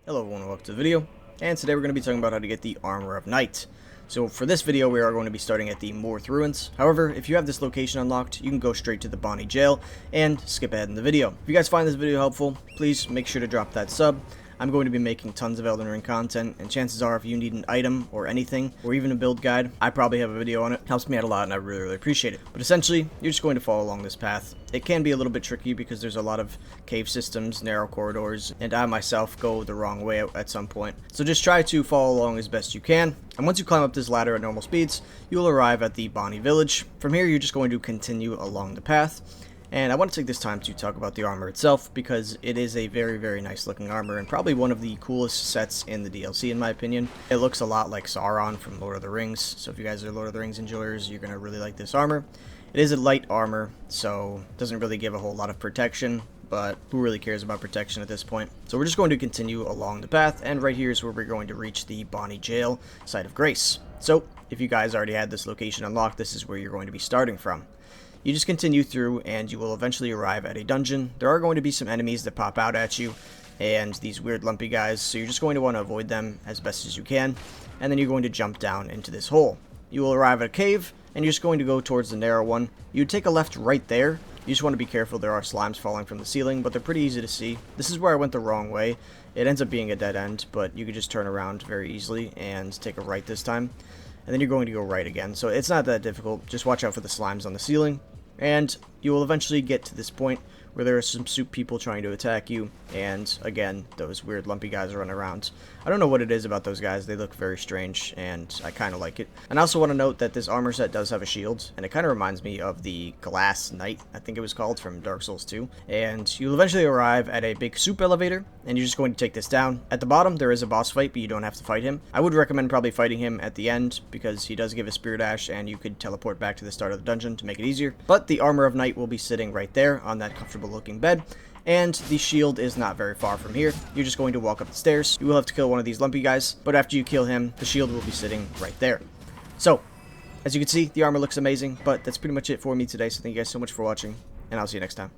Hello everyone and welcome to the video, and today we're going to be talking about how to get the Armor of Night. So for this video we are going to be starting at the Morth Ruins. However, if you have this location unlocked, you can go straight to the Bonnie Jail and skip ahead in the video. If you guys find this video helpful, please make sure to drop that sub. I'm going to be making tons of Elden Ring content, and chances are if you need an item or anything, or even a build guide, I probably have a video on it. It helps me out a lot and I really appreciate it. But essentially, you're just going to follow along this path. It can be a little bit tricky because there's a lot of cave systems, narrow corridors, and I myself go the wrong way at some point. So just try to follow along as best you can, and once you climb up this ladder at normal speeds, you will arrive at the Bonnie Village. From here, you're just going to continue along the path. And I want to take this time to talk about the armor itself, because it is a very nice looking armor, and probably one of the coolest sets in the DLC in my opinion. It looks a lot like Sauron from Lord of the Rings, so if you guys are Lord of the Rings enjoyers, you're going to really like this armor. It is a light armor, so it doesn't really give a whole lot of protection, but who really cares about protection at this point? So we're just going to continue along the path, and right here is where we're going to reach the Bonnie Jail, Site of Grace. So if you guys already had this location unlocked, this is where you're going to be starting from. You just continue through and you will eventually arrive at a dungeon. There are going to be some enemies that pop out at you, and these weird lumpy guys, so you're just going to want to avoid them as best as you can, and then you're going to jump down into this hole. You will arrive at a cave, and you're just going to go towards the narrow one. You take a left right there. You just want to be careful, there are slimes falling from the ceiling, but they're pretty easy to see. This is where I went the wrong way. It ends up being a dead end, but you could just turn around very easily and take a right this time. And then you're going to go right again, so it's not that difficult. Just watch out for the slimes on the ceiling. And you will eventually get to this point where there are some soup people trying to attack you, and again, those weird lumpy guys run around. I don't know what it is about those guys, they look very strange, and I kind of like it. And I also want to note that this armor set does have a shield, and it kind of reminds me of the Glass Knight, I think it was called, from Dark Souls 2. And you'll eventually arrive at a big soup elevator, and you're just going to take this down. At the bottom, there is a boss fight, but you don't have to fight him. I would recommend probably fighting him at the end, because he does give a spear dash, and you could teleport back to the start of the dungeon to make it easier. But the Armor of Night will be sitting right there on that comfortable looking bed, and the shield is not very far from here. You're just going to walk up the stairs. You will have to kill one of these lumpy guys, but after you kill him, the shield will be sitting right there. So, as you can see, the armor looks amazing, but that's pretty much it for me today, so thank you guys so much for watching, and I'll see you next time.